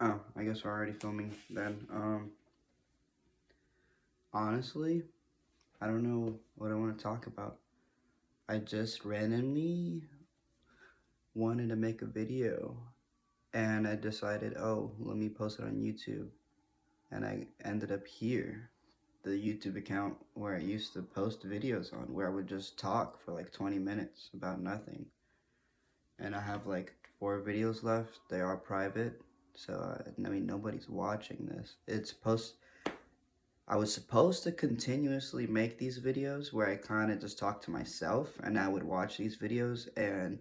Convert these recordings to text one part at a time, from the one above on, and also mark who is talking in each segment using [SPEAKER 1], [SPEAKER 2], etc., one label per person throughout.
[SPEAKER 1] Oh, I guess we're already filming then. Honestly, I don't know what I want to talk about. I just randomly wanted to make a video and I decided, oh, let me post it on YouTube. And I ended up here, the YouTube account where I used to post videos on, where I would just talk for like 20 minutes about nothing. And I have like 4 videos left. They are private. So, I mean, nobody's watching this. I was supposed to continuously make these videos where I kind of just talk to myself and I would watch these videos and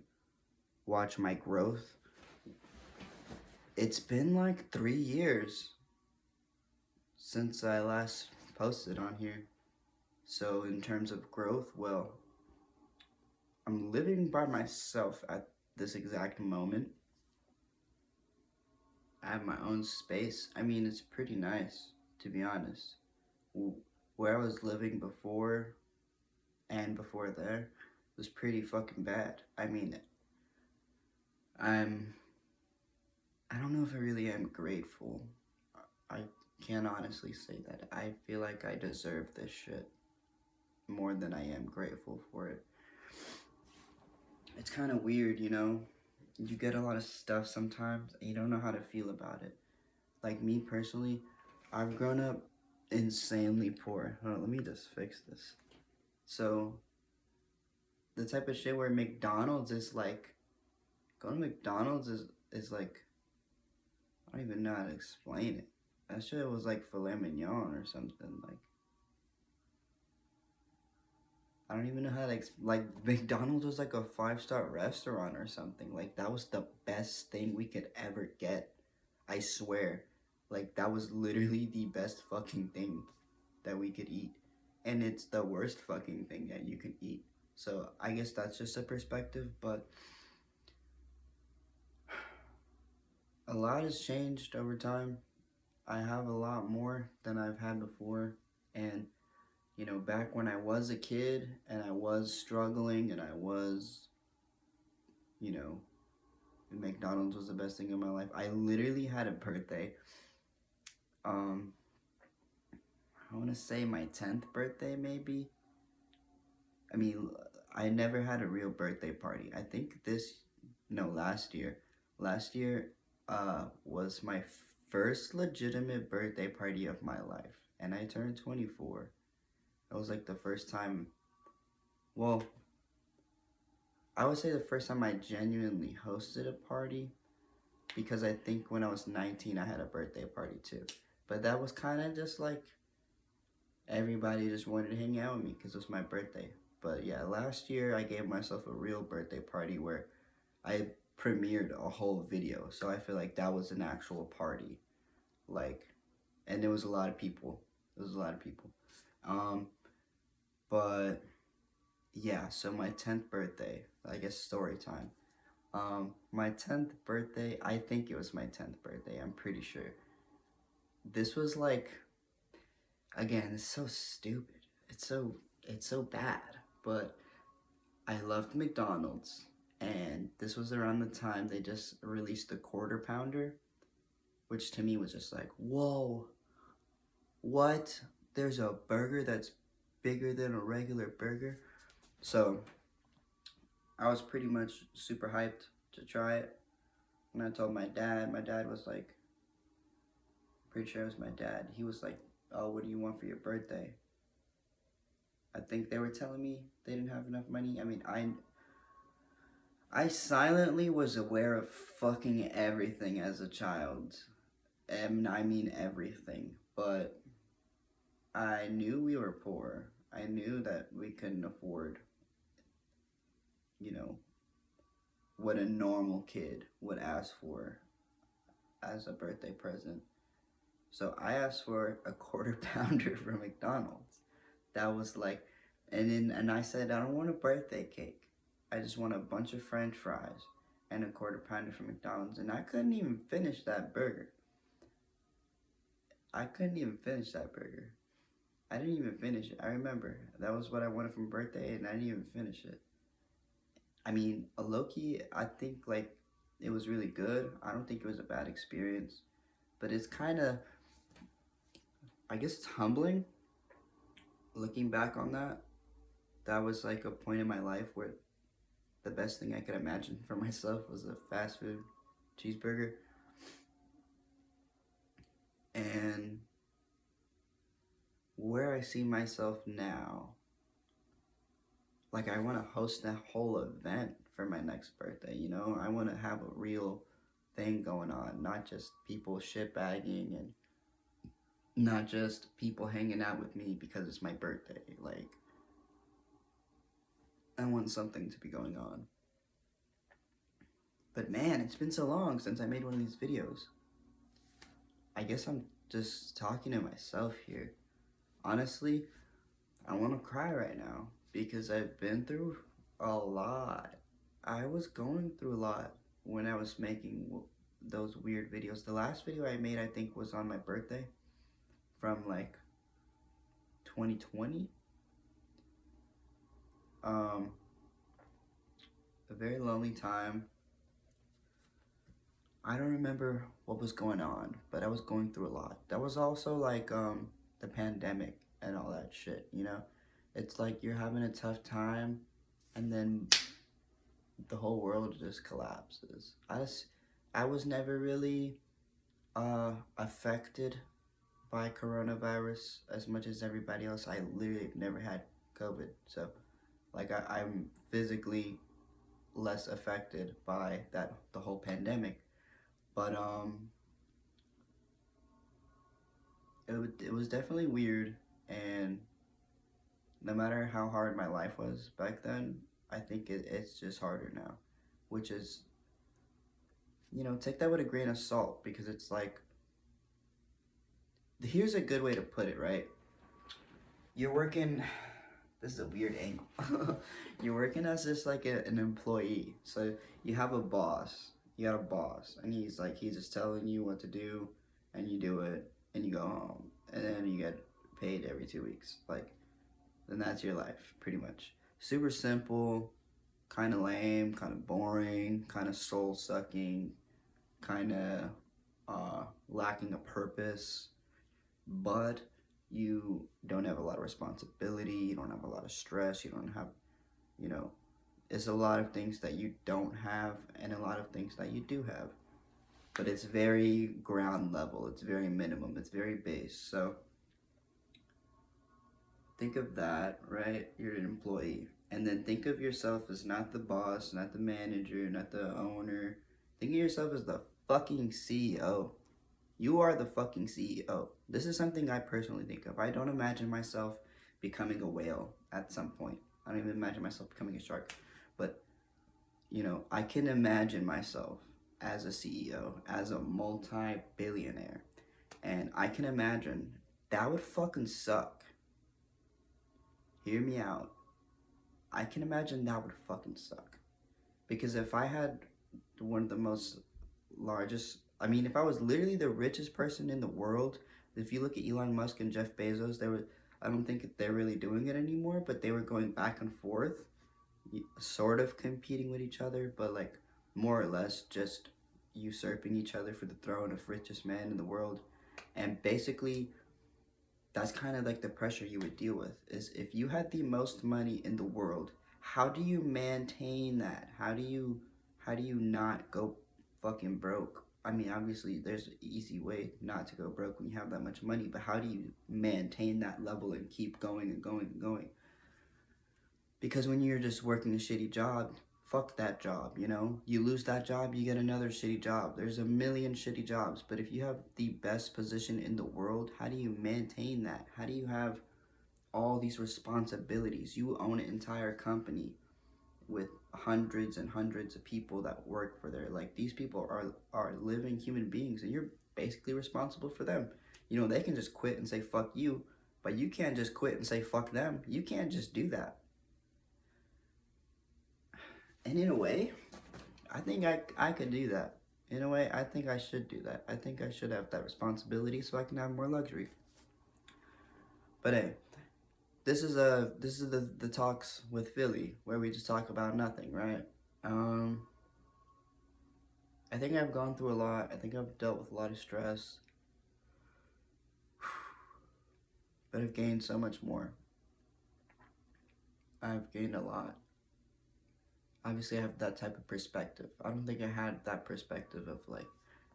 [SPEAKER 1] watch my growth. It's been like 3 years since I last posted on here. So, in terms of growth, well, I'm living by myself at this exact moment. I have my own space. I mean, it's pretty nice, to be honest. Where I was living before and before there was pretty fucking bad. I mean, I'm I don't know if I really am grateful. I can't honestly say that. I feel like I deserve this shit more than I am grateful for it. It's kind of weird, you know? You get a lot of stuff sometimes and you don't know how to feel about it. Like me personally, I've grown up insanely poor. Hold on, let me just fix this. So, the type of shit where McDonald's is like, going to McDonald's is like, I don't even know how to explain it. That shit was like filet mignon or something. Like, I don't even know how to like McDonald's was like a 5-star restaurant or something. Like that was the best thing we could ever get. I swear. Like that was literally the best fucking thing that we could eat. And it's the worst fucking thing that you can eat. So I guess that's just a perspective, but a lot has changed over time. I have a lot more than I've had before, and back when I was a kid and I was struggling and I was, you know, McDonald's was the best thing in my life. I literally had a birthday. Um, I want to say my 10th birthday, maybe. I mean, I never had a real birthday party. I think no, last year. Last year, was my first legitimate birthday party of my life, and I turned 24. That was like the first time. Well, I would say the first time I genuinely hosted a party, because I think when I was 19 I had a birthday party too. But that was kind of just like everybody just wanted to hang out with me because it was my birthday. But yeah, last year I gave myself a real birthday party where I premiered a whole video. So I feel like that was an actual party. Like, and there was a lot of people. There was a lot of people. Um, but yeah, so my 10th birthday, I guess story time. My 10th birthday, I think it was my 10th birthday, I'm pretty sure. This was like, again, it's so stupid. It's so bad, but I loved McDonald's, and this was around the time they just released the Quarter Pounder, which to me was just like, whoa, what? There's a burger that's bigger than a regular burger? So, I was pretty much super hyped to try it. And I told my dad was like, pretty sure it was my dad. He was like, oh, what do you want for your birthday? I think they were telling me they didn't have enough money. I mean, I silently was aware of fucking everything as a child. And I mean everything. But I knew we were poor. I knew that we couldn't afford, you know, what a normal kid would ask for as a birthday present. So I asked for a Quarter Pounder from McDonald's. That was like, and I said I don't want a birthday cake. I just want a bunch of French fries and a Quarter Pounder from McDonald's. And I couldn't even finish that burger. I couldn't even finish that burger. I didn't even finish it. I remember that was what I wanted from birthday, and I didn't even finish it. I mean, a low key, I think like it was really good. I don't think it was a bad experience. but it's kind of, I guess it's humbling looking back on that. That was like a point in my life where the best thing I could imagine for myself was a fast food cheeseburger. And where I see myself now, like I want to host that whole event for my next birthday, you know? I want to have a real thing going on, not just people shit bagging and not just people hanging out with me because it's my birthday. Like, I want something to be going on. But man, it's been so long since I made one of these videos. I guess I'm just talking to myself here. Honestly, I want to cry right now because I've been through a lot. I was going through a lot when I was making those weird videos. The last video I made, I think, was on my birthday from like 2020. A very lonely time. I don't remember what was going on, but I was going through a lot. That was also like the pandemic and all that shit, you know? It's like you're having a tough time and then the whole world just collapses. I was never really affected by coronavirus as much as everybody else. I literally never had COVID, so like I'm physically less affected by the whole pandemic. But it was definitely weird, and no matter how hard my life was back then, I think it's just harder now, which is, you know, take that with a grain of salt, because it's like, here's a good way to put it, right? You're working, this is a weird angle. You're working as just like an employee. So you have a boss, you got a boss, and he's just telling you what to do, and you do it, and you go home, and then you get paid every 2 weeks. Like, then that's your life, pretty much. Super simple, kind of lame, kind of boring, kind of soul-sucking, kind of lacking a purpose, but you don't have a lot of responsibility, you don't have a lot of stress, you don't have, you know, it's a lot of things that you don't have and a lot of things that you do have. But it's very ground level, it's very minimum, it's very base. So think of that, right? You're an employee. And then think of yourself as not the boss, not the manager, not the owner. Think of yourself as the fucking CEO. You are the fucking CEO. This is something I personally think of. I don't imagine myself becoming a whale at some point. I don't even imagine myself becoming a shark. But, you know, I can imagine myself as a CEO, as a multi-billionaire. And I can imagine that would fucking suck. Hear me out. I can imagine that would fucking suck. Because if I had one of the most largest, I mean, if I was literally the richest person in the world, if you look at Elon Musk and Jeff Bezos, I don't think they're really doing it anymore, but they were going back and forth, sort of competing with each other, but like more or less just usurping each other for the throne of richest man in the world. And basically, that's kind of like the pressure you would deal with, is if you had the most money in the world, how do you maintain that? How do you not go fucking broke? I mean, obviously there's an easy way not to go broke when you have that much money, but how do you maintain that level and keep going and going and going? Because when you're just working a shitty job, fuck that job, you know? You lose that job, you get another shitty job. There's a million shitty jobs, but if you have the best position in the world, how do you maintain that? How do you have all these responsibilities? You own an entire company with hundreds and hundreds of people that work for there. Like, these people are living human beings, and you're basically responsible for them. You know, they can just quit and say fuck you, but you can't just quit and say fuck them. You can't just do that. And in a way, I think I could do that. In a way, I think I should do that. I think I should have that responsibility so I can have more luxury. But hey, this is the talks with Philly, where we just talk about nothing, right? I think I've gone through a lot. I think I've dealt with a lot of stress. but I've gained so much more. I've gained a lot. Obviously, I have that type of perspective. I don't think I had that perspective of like,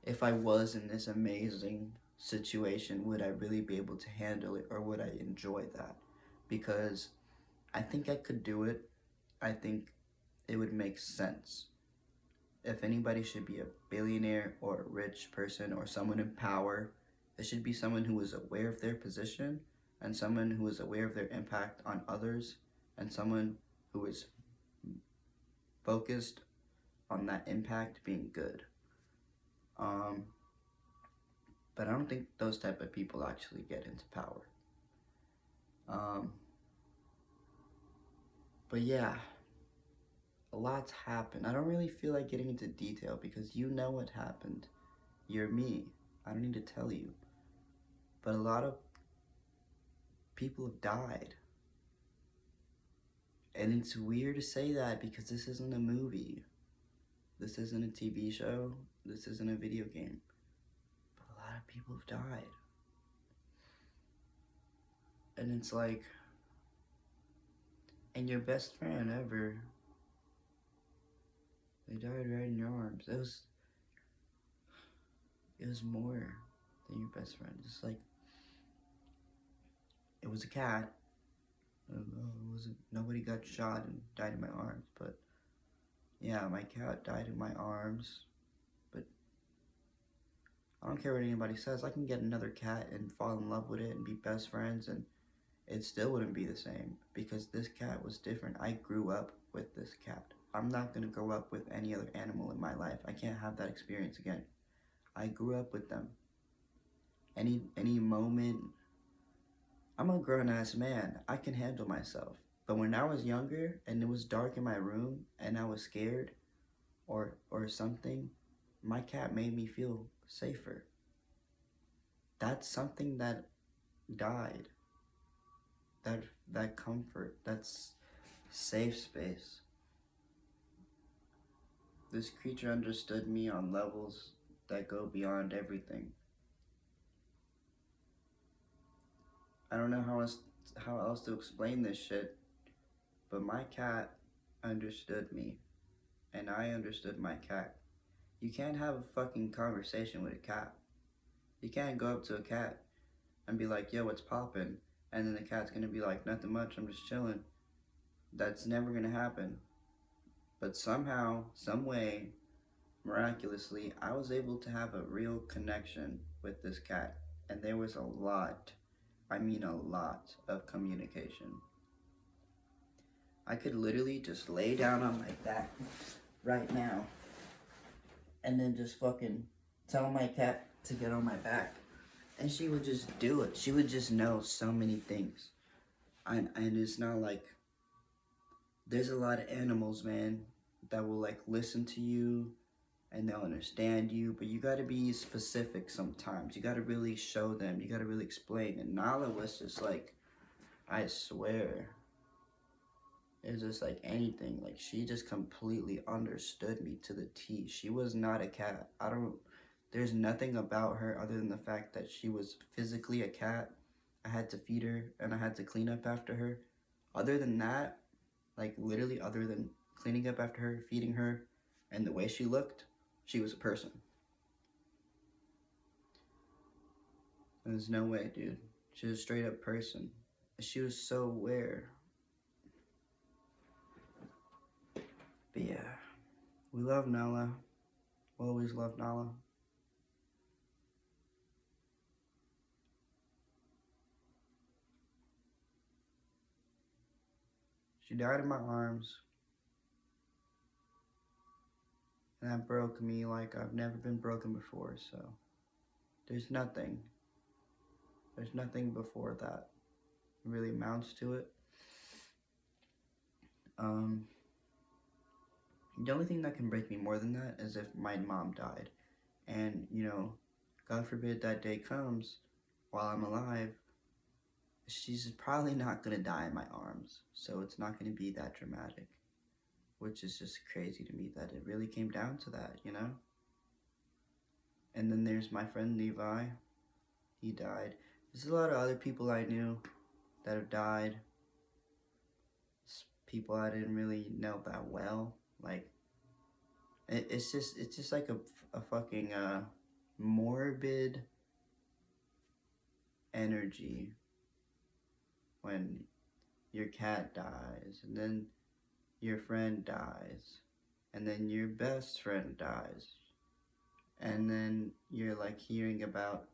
[SPEAKER 1] if I was in this amazing situation, would I really be able to handle it or would I enjoy that? Because I think I could do it. I think it would make sense. If anybody should be a billionaire or a rich person or someone in power, it should be someone who is aware of their position and someone who is aware of their impact on others and someone who is focused on that impact being good. Um, but I don't think those type of people actually get into power. Um, but yeah, a lot's happened. I don't really feel like getting into detail because you know what happened. You're me. I don't need to tell you. But a lot of people have died. And it's weird to say that because this isn't a movie. This isn't a TV show. This isn't a video game. But a lot of people have died. And it's like, and your best friend ever, they died right in your arms. It was more than your best friend. It's like, it was a cat. Nobody got shot and died in my arms, but yeah, my cat died in my arms. But I don't care what anybody says. I can get another cat and fall in love with it and be best friends, and it still wouldn't be the same because this cat was different. I grew up with this cat. I'm not gonna grow up with any other animal in my life. I can't have that experience again. I grew up with them. Any moment, I'm a grown-ass man. I can handle myself. But when I was younger and it was dark in my room and I was scared or something, my cat made me feel safer. That's something that died. That comfort, that's safe space. This creature understood me on levels that go beyond everything. I don't know how else to explain this shit, but my cat understood me, and I understood my cat. You can't have a fucking conversation with a cat. You can't go up to a cat and be like, yo, what's poppin'? And then the cat's gonna be like, nothing much, I'm just chilling. That's never gonna happen. But somehow, some way, miraculously, I was able to have a real connection with this cat. And there was a lot, I mean a lot, of communication. I could literally just lay down on my back right now and then just fucking tell my cat to get on my back. And she would just do it. She would just know so many things. And it's not like, there's a lot of animals, man, that will like listen to you and they'll understand you, but you gotta be specific sometimes. You gotta really show them, you gotta really explain. And Nala was just like, I swear, it was just like anything. Like, she just completely understood me to the T. She was not a cat. There's nothing about her other than the fact that she was physically a cat. I had to feed her and I had to clean up after her. Other than that, like literally other than cleaning up after her, feeding her, and the way she looked, she was a person. There's no way, dude. She was a straight up person. She was so aware. But yeah, we love Nala. We'll always love Nala. She died in my arms. And that broke me like I've never been broken before, so there's nothing before that really amounts to it. The only thing that can break me more than that is if my mom died. And, you know, God forbid that day comes while I'm alive, she's probably not gonna die in my arms. So it's not gonna be that dramatic. Which is just crazy to me that it really came down to that, you know? And then there's my friend Levi. He died. There's a lot of other people I knew that have died. People I didn't really know that well. Like it's just like a fucking morbid energy when your cat dies, and then your friend dies, and then your best friend dies, and then you're like hearing about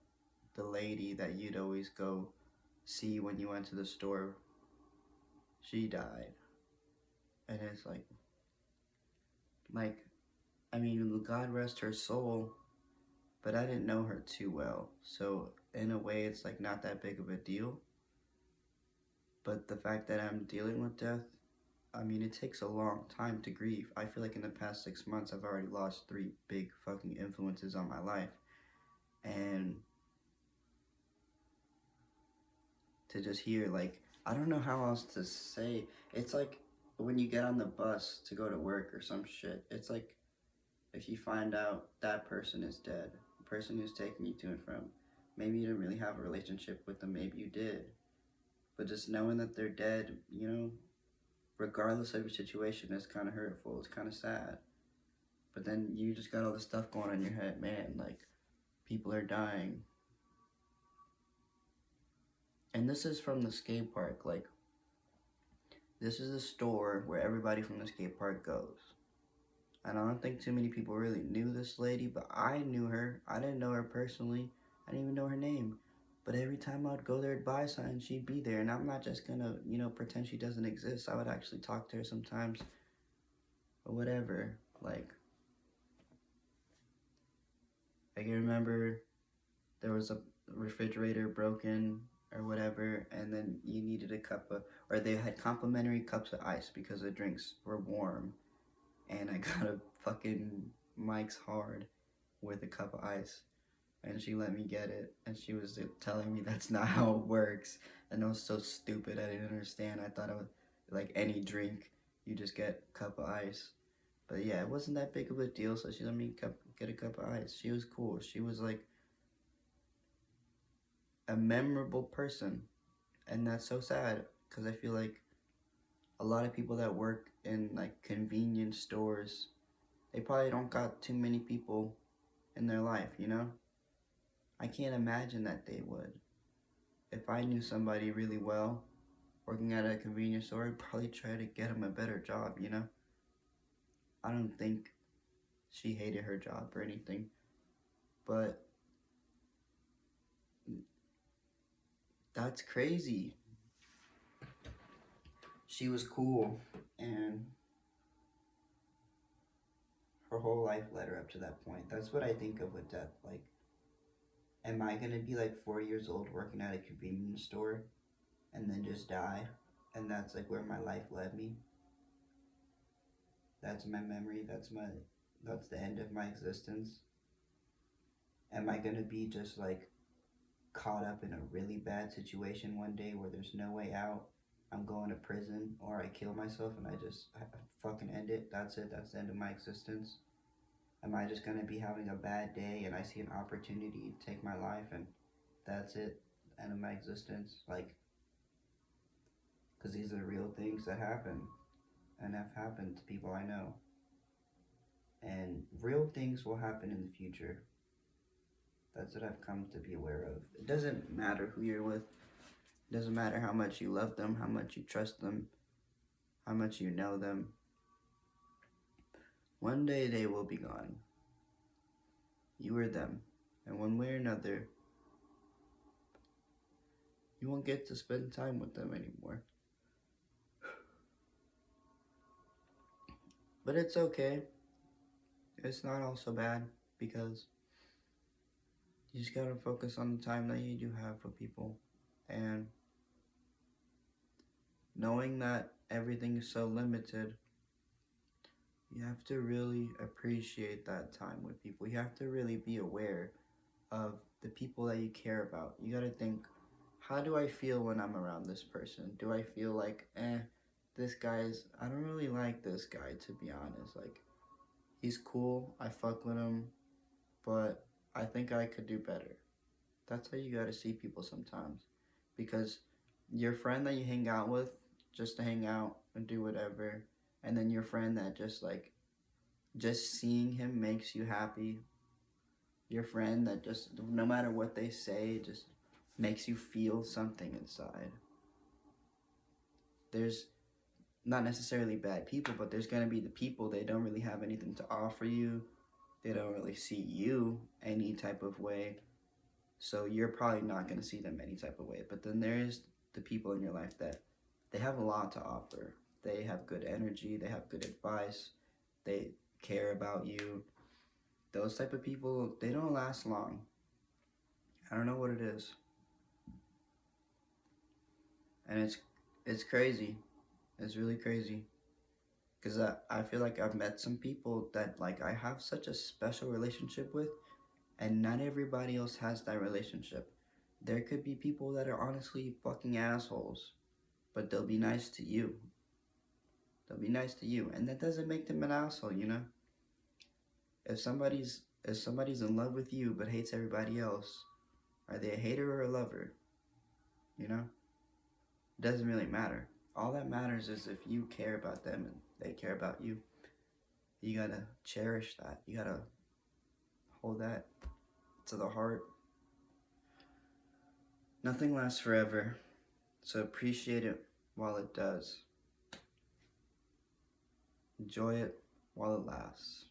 [SPEAKER 1] the lady that you'd always go see when you went to the store. She died, and it's like I mean, God rest her soul, but I didn't know her too well, so in a way, it's like not that big of a deal. But the fact that I'm dealing with death, I mean, it takes a long time to grieve. I feel like in the past 6 months, I've already lost 3 big fucking influences on my life. And to just hear, like, I don't know how else to say. It's like when you get on the bus to go to work or some shit. It's like if you find out that person is dead, the person who's taking you to and from. Maybe you didn't really have a relationship with them, maybe you did. But just knowing that they're dead, regardless of your situation, it's kind of hurtful. It's kind of sad. But then you just got all this stuff going on in your head, man. Like, people are dying. And this is from the skate park. Like, this is the store where everybody from the skate park goes. And I don't think too many people really knew this lady, but I knew her. I didn't know her personally. I didn't even know her name. But every time I'd go there to buy something, she'd be there. And I'm not just gonna, pretend she doesn't exist. I would actually talk to her sometimes. Or whatever. Like, I can remember there was a refrigerator broken or whatever, and then you needed a cup of, or they had complimentary cups of ice because the drinks were warm. And I got a fucking Mike's Hard with a cup of ice. And she let me get it, and she was telling me that's not how it works. And I was so stupid, I didn't understand. I thought it was like any drink, you just get a cup of ice. But yeah, it wasn't that big of a deal, so she let me get a cup of ice. She was cool. She was like a memorable person, and that's so sad because I feel like a lot of people that work in like convenience stores, they probably don't got too many people in their life. I can't imagine that they would. If I knew somebody really well working at a convenience store, I'd probably try to get him a better job. I don't think she hated her job or anything, but that's crazy. She was cool, and her whole life led her up to that point. That's what I think of with death. Like, am I gonna be like 4 years old working at a convenience store and then just die? And that's like where my life led me. That's my memory. That's the end of my existence. Am I gonna be just like caught up in a really bad situation one day where there's no way out? I'm going to prison, or I kill myself and I fucking end it. That's it. That's the end of my existence. Am I just gonna be having a bad day and I see an opportunity to take my life and that's it, end of my existence? Like, because these are real things that happen and have happened to people I know. And real things will happen in the future. That's what I've come to be aware of. It doesn't matter who you're with. It doesn't matter how much you love them, how much you trust them, how much you know them. One day they will be gone. You or them. And one way or another, you won't get to spend time with them anymore. But it's okay. It's not all so bad because you just gotta focus on the time that you do have for people. And knowing that everything is so limited, you have to really appreciate that time with people. You have to really be aware of the people that you care about. You gotta think, how do I feel when I'm around this person? Do I feel like, I don't really like this guy, to be honest. Like, he's cool, I fuck with him, but I think I could do better. That's how you gotta see people sometimes. Because your friend that you hang out with just to hang out and do whatever, and then your friend that just like, just seeing him makes you happy. Your friend that just, no matter what they say, just makes you feel something inside. There's not necessarily bad people, but there's gonna be the people, they don't really have anything to offer you. They don't really see you any type of way. So you're probably not gonna see them any type of way. But then there's the people in your life that they have a lot to offer. They have good energy, they have good advice, they care about you. Those type of people, they don't last long. I don't know what it is. And it's crazy. It's really crazy. Because I feel like I've met some people that like I have such a special relationship with, and not everybody else has that relationship. There could be people that are honestly fucking assholes, but they'll be nice to you. They'll be nice to you, and that doesn't make them an asshole, you know? If somebody's in love with you but hates everybody else, are they a hater or a lover? You know? It doesn't really matter. All that matters is if you care about them and they care about you. You gotta cherish that. You gotta hold that to the heart. Nothing lasts forever, so appreciate it while it does. Enjoy it while it lasts.